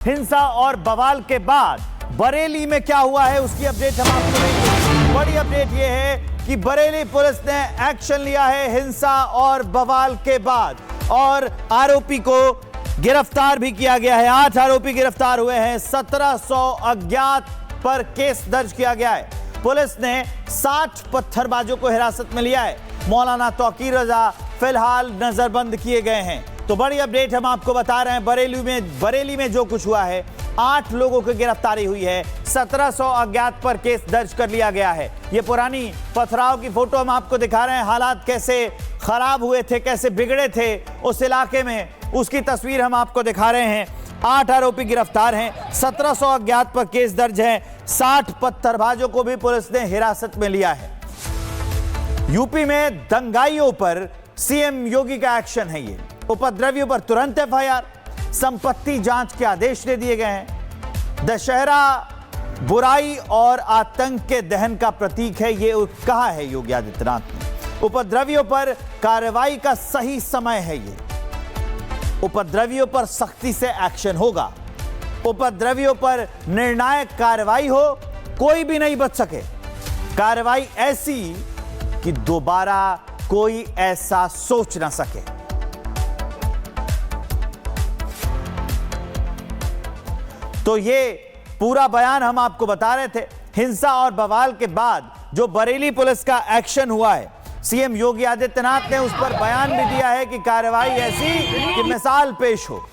हिंसा और बवाल के बाद बरेली में क्या हुआ है उसकी अपडेट हम आपको देंगे। बड़ी अपडेट यह है कि बरेली पुलिस ने एक्शन लिया है हिंसा और बवाल के बाद और आरोपी को गिरफ्तार भी किया गया है। 8 आरोपी गिरफ्तार हुए हैं। 1700 अज्ञात पर केस दर्ज किया गया है। पुलिस ने 60 पत्थरबाजों को हिरासत में लिया है। मौलाना तौकीर रजा फिलहाल नजरबंद किए गए हैं। तो बड़ी अपडेट हम आपको बता रहे हैं। बरेली में जो कुछ हुआ है, 8 लोगों की गिरफ्तारी हुई है। 1700 अज्ञात पर केस दर्ज कर लिया गया है। ये पुरानी पथराव की फोटो हम आपको दिखा रहे हैं। हालात कैसे खराब हुए थे, कैसे बिगड़े थे उस इलाके में, उसकी तस्वीर हम आपको दिखा रहे हैं। 8 आरोपी गिरफ्तार हैं। 1700 अज्ञात पर केस दर्ज है। 60 पत्थरबाजों को भी पुलिस ने हिरासत में लिया है। यूपी में दंगाइयों पर सीएम योगी का एक्शन है। ये उपद्रवियों पर तुरंत एफआईआर, संपत्ति जांच के आदेश दे दिए गए हैं। दशहरा बुराई और आतंक के दहन का प्रतीक है, ये कहा है योगी आदित्यनाथ ने। उपद्रवियों पर कार्रवाई का सही समय है। ये उपद्रवियों पर सख्ती से एक्शन होगा। उपद्रवियों पर निर्णायक कार्रवाई हो, कोई भी नहीं बच सके। कार्रवाई ऐसी कि दोबारा कोई ऐसा सोच ना सके। तो ये पूरा बयान हम आपको बता रहे थे। हिंसा और बवाल के बाद जो बरेली पुलिस का एक्शन हुआ है, सीएम योगी आदित्यनाथ ने उस पर बयान भी दिया है कि कार्रवाई ऐसी कि मिसाल पेश हो।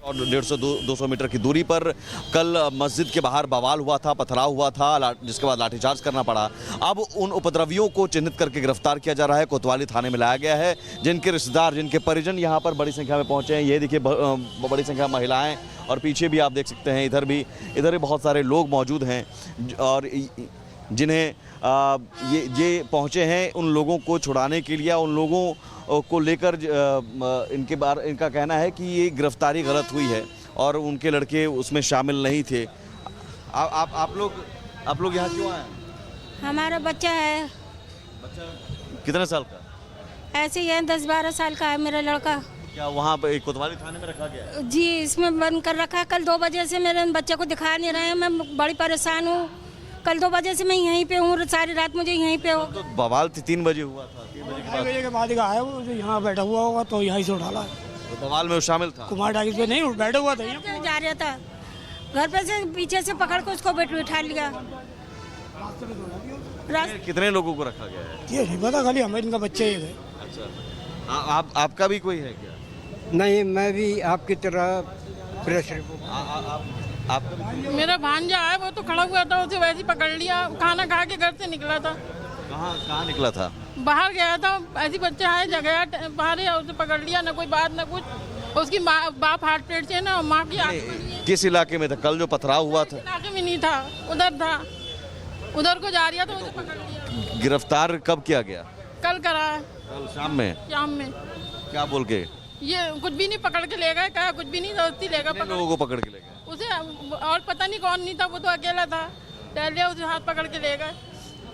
और 150-200 मीटर की दूरी पर कल मस्जिद के बाहर बवाल हुआ था, पथराव हुआ था, जिसके बाद लाठीचार्ज करना पड़ा। अब उन उपद्रवियों को चिन्हित करके गिरफ्तार किया जा रहा है। कोतवाली थाने में लाया गया है। जिनके रिश्तेदार, जिनके परिजन यहाँ पर बड़ी संख्या में पहुँचे हैं। ये देखिए बड़ी संख्या में महिलाएं, और पीछे भी आप देख सकते हैं, इधर भी बहुत सारे लोग मौजूद हैं और जिन्हें ये पहुँचे हैं उन लोगों को छुड़ाने के लिए। उन लोगों को लेकर इनका कहना है कि ये गिरफ्तारी गलत हुई है और उनके लड़के उसमें शामिल नहीं थे। आप लोग यहाँ क्यों आए? हमारा बच्चा है। बच्चा कितने साल का? ऐसे ही है, 10-12 साल का है मेरा लड़का। क्या वहाँ पे कोतवाली थाने में रखा गया है? जी, इसमें बंद कर रखा है। कल 2 बजे से मेरे बच्चे को दिखा नहीं रहे हैं। मैं बड़ी परेशान हूँ। कल 2 बजे से मैं यहीं पे हूँ, सारी रात मुझे यहीं पे हो। तो बवाल 3 बजे हुआ था। 3 बजे के बाद आया वो, यहाँ बैठा हुआ होगा तो यहीं से उठा ला। तो बवाल में वो शामिल था? कुमार टाइल्स पे नहीं बैठा हुआ था, जा रहा था। घर पे से पीछे से पकड़ के उसको बैठा लिया। कितने लोगों को रखा गया है ये नहीं पता, खाली हमें इनका बच्चे ही थे। अच्छा, आपका भी कोई है क्या? नहीं, मैं भी आपकी तरह प्रेशर। मेरा भांजा है, वो तो खड़ा हुआ था, उसे वैसे ही पकड़ लिया। खाना खा के घर से निकला था। कहाँ निकला था? बाहर गया था, ऐसी बच्चा है जगह बाहर है, उसे पकड़ लिया। ना कोई बात ना कुछ। उसकी बाप हार्ट पेट से ना, माँ की किस इलाके में था कल जो पथराव हुआ था? इलाके में नहीं था, उधर था। उधर को जा रहा था, उसे पकड़ लिया। गिरफ्तार कब किया गया? कल करा है, कल शाम में। क्या बोल के? ये कुछ भी नहीं, पकड़ के ले गए। कहा कुछ भी नहीं, दोस्ती ले गए। लोगों को पकड़ के ले गए उसे, और पता नहीं कौन नहीं था, वो तो अकेला था। टहले उसे हाथ पकड़ के ले गए।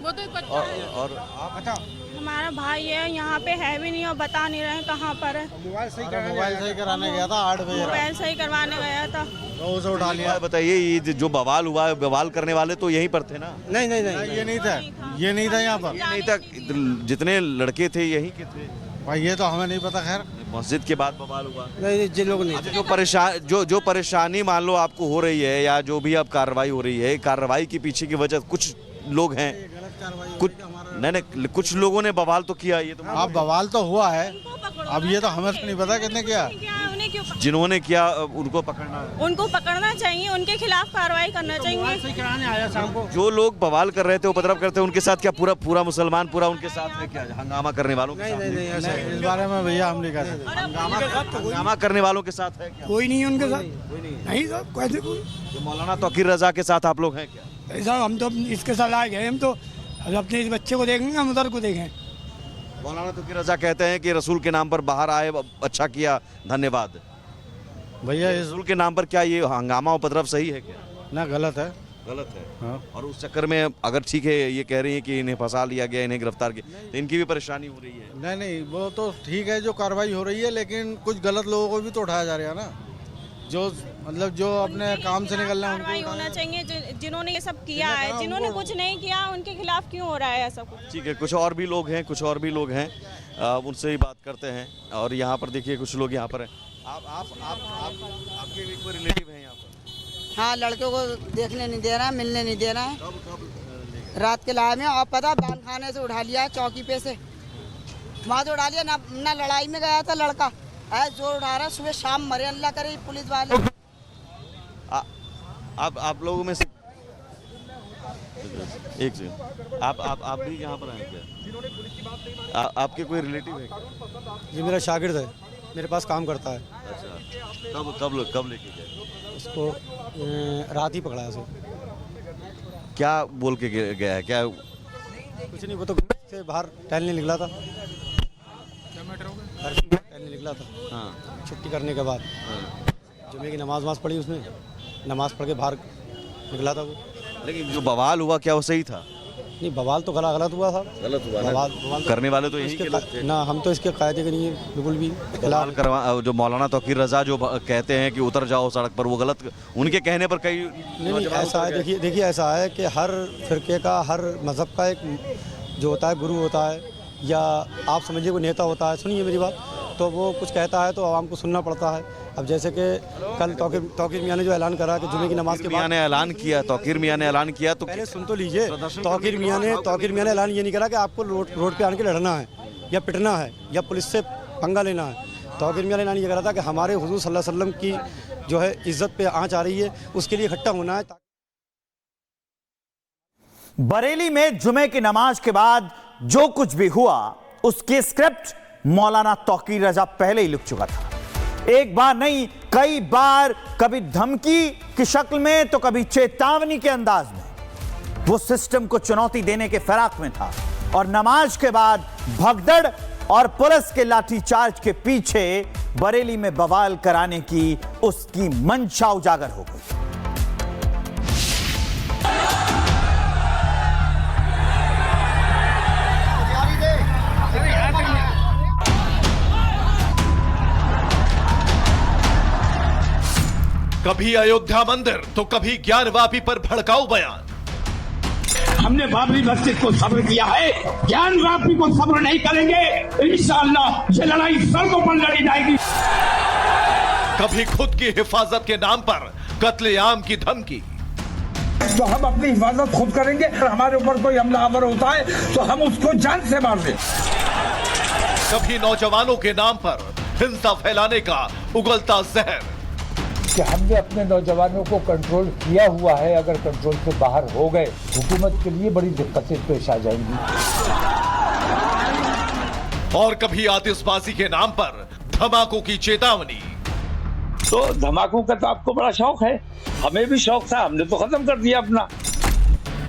वो तो बच्चा है। और आप बता? हमारा भाई है, यहाँ पे है भी नहीं और बता नहीं रहे कहाँ पर है। मोबाइल सही कराने गया था 8 बजे। मोबाइल सही करवाने गया था तो उसे उठा लिया। बताइए, ये जो बवाल हुआ है, बवाल करने वाले तो यहीं पर थे ना? नहीं, ये नहीं था, ये नहीं था यहाँ पर। नहीं था। जितने लड़के थे यहीं के थे भाई, ये तो हमें नहीं पता। खैर, मस्जिद के बाद बवाल हुआ। नहीं, जिन लोग नहीं। अच्छा, जो परेशानी मान लो आपको हो रही है, या जो भी अब कार्रवाई हो रही है, कार्रवाई के पीछे की वजह कुछ लोग हैं, कुछ लोगों ने बवाल तो किया। ये तो अब बवाल तो हुआ है, अब ये तो हमें नहीं पता किसने किया। जिन्होंने किया उनको पकड़ना चाहिए, उनके खिलाफ कार्रवाई करना चाहिए। सही कराने आया शाम को। जो लोग बवाल कर रहे थे, उपद्रव करते हैं, उनके साथ क्या पूरा मुसलमान पूरा उनके साथ है क्या? हंगामा करने वालों के साथ? नहीं, इस बारे में भैया हम नहीं कर सकते। हंगामा करने वालों के साथ है क्या? कोई नहीं उनके साथ, नहीं सर, कैसे कोई? तो मौलाना तौकीर रजा के साथ आप लोग हैं क्या? ऐसा हम तो इसके साथ आए गए, हम तो अपने इस बच्चे को देखेंगे, हम उधर को देखें। मौलाना तौकीर रजा कहते हैं कि रसूल के नाम पर बाहर आए, अच्छा किया, धन्यवाद। भैया, इस रसूल के नाम पर क्या ये हंगामा उपद्रव सही है क्या? ना गलत है। गलत है। हाँ। और उस चक्कर में अगर ठीक है ये कह रही है कि इन्हें फंसा लिया गया, इन्हें गिरफ्तार किया, तो इनकी भी परेशानी हो रही है। नहीं वो तो ठीक है जो कार्रवाई हो रही है, लेकिन कुछ गलत लोगों को भी तो उठाया जा रहा है ना, जो मतलब जो अपने काम से निकल रहे हैं कार्रवाई उनको। होना चाहिए जिन्होंने ये सब किया है, जिन्होंने कुछ नहीं किया उनके खिलाफ क्यों हो रहा है ऐसा कुछ। ठीक है, कुछ और भी लोग हैं, उनसे ही बात करते हैं। और यहाँ पर देखिए कुछ लोग यहाँ पर हैं। आपके भी कोई रिलेटिव हैं यहाँ पर? हाँ, लड़के को देखने नहीं दे रहा है, मिलने नहीं दे रहा है। रात के लाए में और पता बाल खाने से उठा लिया चौकी पे से, वहाँ से उठा लिया ना लड़ाई में गया था लड़का, ऐसे जोर उठा रहा है, सुबह शाम मरे अल्लाह करे पुलिस वाले। आप लोगों में से एक सेकंड, आप भी यहाँ पर आए क्या? आपके कोई रिलेटिव है? ये मेरा शागिर्द है, मेरे पास काम करता है। अच्छा, कब लेके गए? उसको रात ही पकड़ा है उसे। क्या बोल के गया है? क्या कुछ नहीं, वो तो घर से बाहर टहलने निकला था, घर से टहलने निकला था। हाँ, छुट्टी करने के बाद हाँ। जुमे की नमाज पढ़ी उसने, नमाज पढ़ के बाहर निकला था वो। लेकिन जो बवाल हुआ क्या वो सही था? नहीं, बवाल तो गलत हुआ था। गलत हुआ ना? बवाल करने वाले तो यही के लोग थे ना, हम तो इसके कायदे के नहीं है बिल्कुल भी। बवाल करवा जो मौलाना तौकीर रजा जो कहते हैं कि उतर जाओ सड़क पर, वो गलत, उनके कहने पर कई नहीं ऐसा है, देखिए ऐसा है कि हर फिरके का, हर मज़हब का एक जो होता है गुरु होता है, या आप समझिए कोई नेता होता है। सुनिए मेरी बात, तो वो कुछ कहता है तो आवाम को सुनना पड़ता है। अब जैसे कि कल तौकीर मियाँ ने जो ऐलान करा कि जुमे की नमाज के बाद, तौकीर मियाँ ने ऐलान किया तो पहले सुन तो लीजिए। तौकीर मियाँ ने ऐलान ये नहीं करा कि आपको रोड पे आने के लड़ना है या पिटना है या पुलिस से पंगा लेना है। तौकीर मियाँ ने ऐलान ये करा था कि हमारे हुजूर सल्लल्लाहु अलैहि वसल्लम की जो है इज्जत पे आँच आ रही है, उसके लिए इकट्ठा होना है। बरेली में जुमे की नमाज के बाद जो कुछ भी हुआ उसकी स्क्रिप्ट मौलाना तौकीर रजा पहले ही लिख चुका था। एक बार नहीं, कई बार, कभी धमकी की शक्ल में तो कभी चेतावनी के अंदाज में वो सिस्टम को चुनौती देने के फिराक में था। और नमाज के बाद भगदड़ और पुलिस के लाठीचार्ज के पीछे बरेली में बवाल कराने की उसकी मंशा उजागर हो गई। कभी अयोध्या मंदिर तो कभी ज्ञानवापी पर भड़काऊ बयान। हमने बाबरी मस्जिद को सब्र किया है, ज्ञानवापी को सब्र नहीं करेंगे। इंशाअल्लाह ये लड़ाई सड़कों पर लड़ी जाएगी। कभी खुद की हिफाजत के नाम पर कत्लेआम की धमकी। तो हम अपनी हिफाजत खुद करेंगे, अगर हमारे ऊपर कोई हमलावर होता है तो हम उसको जान से मार दें। कभी नौजवानों के नाम पर हिंसा फैलाने का उगलता जहर कि हमने अपने नौजवानों को कंट्रोल किया हुआ है, अगर कंट्रोल से बाहर हो गए हुकूमत के लिए बड़ी दिक्कतें पेश आ जाएंगी। और कभी आतिशबाजी के नाम पर धमाकों की चेतावनी। तो धमाकों का तो आपको बड़ा शौक है, हमें भी शौक था, हमने तो खत्म कर दिया अपना।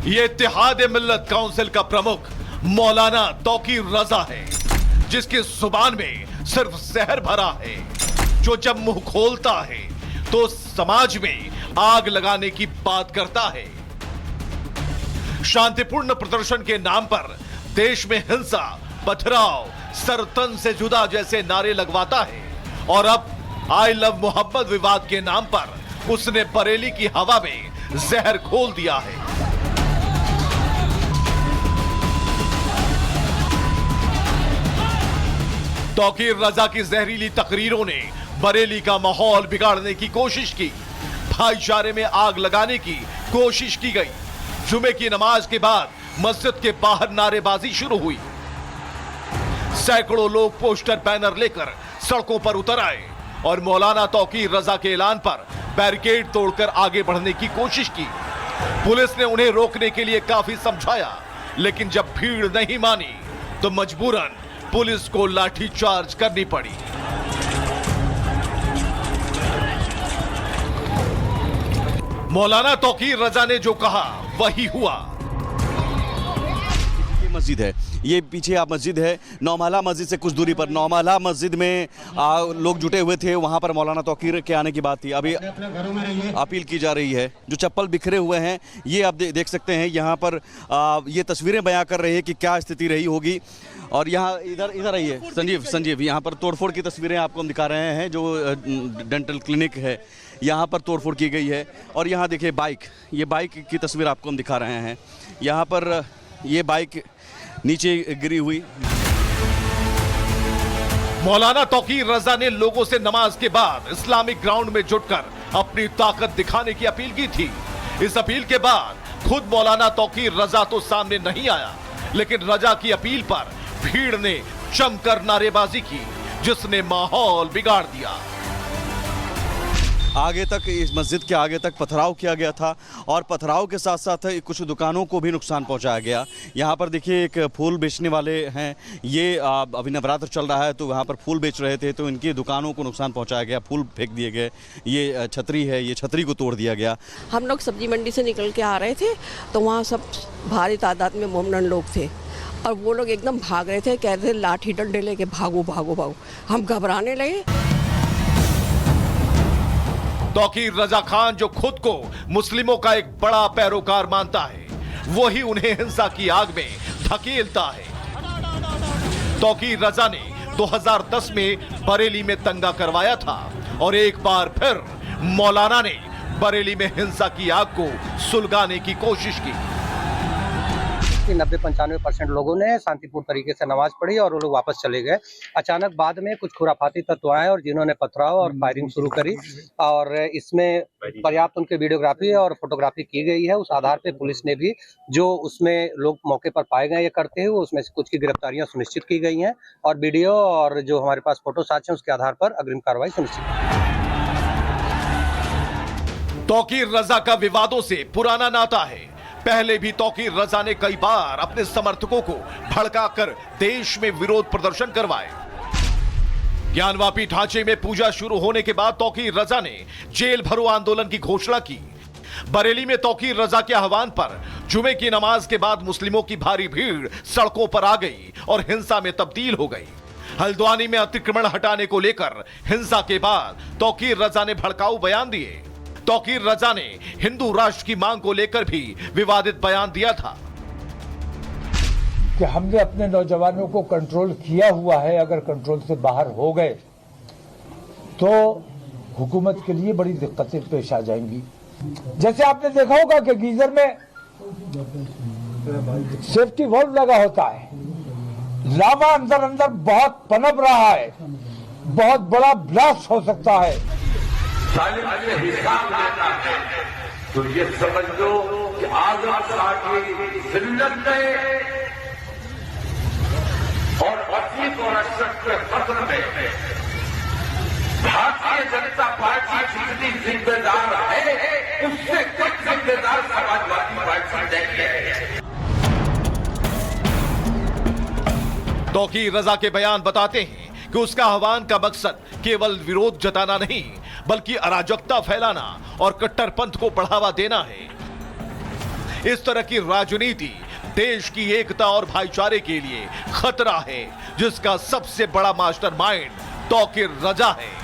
ये इत्तेहाद मिल्लत काउंसिल का प्रमुख मौलाना तौकीर रजा है, जिसकी जुबान में सिर्फ जहर भरा है, जो जब मुंह खोलता है तो समाज में आग लगाने की बात करता है। शांतिपूर्ण प्रदर्शन के नाम पर देश में हिंसा, पथराव, सरतन से जुदा जैसे नारे लगवाता है। और अब आई लव मोहब्बत विवाद के नाम पर उसने बरेली की हवा में जहर घोल दिया है। तौकीर रजा की जहरीली तकरीरों ने बरेली का माहौल बिगाड़ने की कोशिश की, भाईचारे में आग लगाने की कोशिश की गई। जुमे की नमाज के बाद मस्जिद के बाहर नारेबाजी शुरू हुई। सैकड़ों लोग पोस्टर बैनर लेकर सड़कों पर उतर आए और मौलाना तौकीर रजा के ऐलान पर बैरिकेड तोड़कर आगे बढ़ने की कोशिश की। पुलिस ने उन्हें रोकने के लिए काफी समझाया, लेकिन जब भीड़ नहीं मानी तो मजबूरन पुलिस को लाठीचार्ज करनी पड़ी। मौलाना तौकीर रजा ने जो कहा वही हुआ। ये मस्जिद है, ये पीछे आप मस्जिद है, नौमहला मस्जिद से कुछ दूरी पर नौमहला मस्जिद में लोग जुटे हुए थे। वहाँ पर मौलाना तौकीर के आने की बात थी। अभी अपील की जा रही है। जो चप्पल बिखरे हुए हैं ये आप देख सकते हैं। यहाँ पर ये तस्वीरें बयां कर रही है कि क्या स्थिति रही होगी। और यहाँ इधर आइए संजीव, यहाँ पर तोड़फोड़ की तस्वीरें आपको हम दिखा रहे हैं। जो डेंटल क्लिनिक है यहाँ पर तोड़फोड़ की गई है। और यहाँ देखिए ये बाइक की तस्वीर आपको हम दिखा रहे हैं। यहाँ पर ये बाइक नीचे गिरी हुई। मौलाना तौकीर रजा ने लोगों से नमाज के बाद इस्लामिक ग्राउंड में जुटकर अपनी ताकत दिखाने की अपील की थी। इस अपील के बाद खुद मौलाना तौकीर रजा तो सामने नहीं आया, लेकिन रजा की अपील पर भीड़ ने जमकर नारेबाजी की, जिसने माहौल बिगाड़ दिया। आगे तक इस मस्जिद के आगे तक पथराव किया गया था और पथराव के साथ साथ कुछ दुकानों को भी नुकसान पहुंचाया गया। यहाँ पर देखिए एक फूल बेचने वाले हैं। ये अभी नवरात्र चल रहा है तो वहाँ पर फूल बेच रहे थे तो इनकी दुकानों को नुकसान पहुंचाया गया, फूल फेंक दिए गए। ये छतरी है, ये छतरी को तोड़ दिया गया। हम लोग सब्जी मंडी से निकल के आ रहे थे तो वहाँ सब भारी तादाद में मोमडन लोग थे और वो लोग एकदम भाग रहे थे, कह रहे थे लाठी डंडे लेके भागो भागो भागो। हम घबराने लगे। तौकीर रजा खान जो खुद को मुस्लिमों का एक बड़ा पैरोकार मानता है, वही उन्हें हिंसा की आग में धकेलता है। तौकीर रजा ने 2010 में बरेली में दंगा करवाया था और एक बार फिर मौलाना ने बरेली में हिंसा की आग को सुलगाने की कोशिश की। 90-95% लोगों ने शांतिपूर्ण तरीके से नमाज पढ़ी और वो लोग वापस चले गए। अचानक बाद में कुछ खुराफाती तत्व आए और जिन्होंने पथराव और फायरिंग शुरू करी और इसमें पर्याप्त उनके वीडियोग्राफी और फोटोग्राफी की गई है। उस आधार पे पुलिस ने भी जो उसमें लोग मौके पर पाए गए ये करते हुए उसमें से कुछ की गिरफ्तारियां सुनिश्चित की गई हैं और वीडियो और जो हमारे पास फोटो साक्ष्य हैं उसके आधार पर अग्रिम कार्रवाई सुनिश्चित की। तौकीर रजा का विवादों से पुराना नाता है। पहले भी तौकीर रजा ने कई बार अपने समर्थकों को भड़काकर देश में विरोध प्रदर्शन करवाए। ज्ञानवापी ढांचे में पूजा शुरू होने के बाद तौकीर रजा ने जेल भरो आंदोलन की घोषणा की। बरेली में तौकीर रजा के आह्वान पर जुमे की नमाज के बाद मुस्लिमों की भारी भीड़ सड़कों पर आ गई और हिंसा में तब्दील हो गई। हल्द्वानी में अतिक्रमण हटाने को लेकर हिंसा के बाद तौकीर रजा ने भड़काऊ बयान दिए। तौकीर रजा ने हिंदू राष्ट्र की मांग को लेकर भी विवादित बयान दिया था कि हमने अपने नौजवानों को कंट्रोल किया हुआ है, अगर कंट्रोल से बाहर हो गए तो हुकूमत के लिए बड़ी दिक्कतें पेश आ जाएंगी। जैसे आपने देखा होगा कि गीजर में सेफ्टी वाल्व लगा होता है, लावा अंदर अंदर बहुत पनप रहा है, बहुत बड़ा ब्लास्ट हो सकता है। हिसाब लेना है तो ये समझ लो कि आजम शाह की जिल्लत में और 25 और 68 के फसल में भारतीय जनता पार्टी जितनी जिम्मेदार है उससे कुछ जिम्मेदार समाजवादी पार्टी नहीं है। तौकीर रजा के बयान बताते हैं कि उसका आह्वान का मकसद केवल विरोध जताना नहीं बल्कि अराजकता फैलाना और कट्टरपंथ को बढ़ावा देना है। इस तरह की राजनीति देश की एकता और भाईचारे के लिए खतरा है, जिसका सबसे बड़ा मास्टरमाइंड तौकीर रजा है।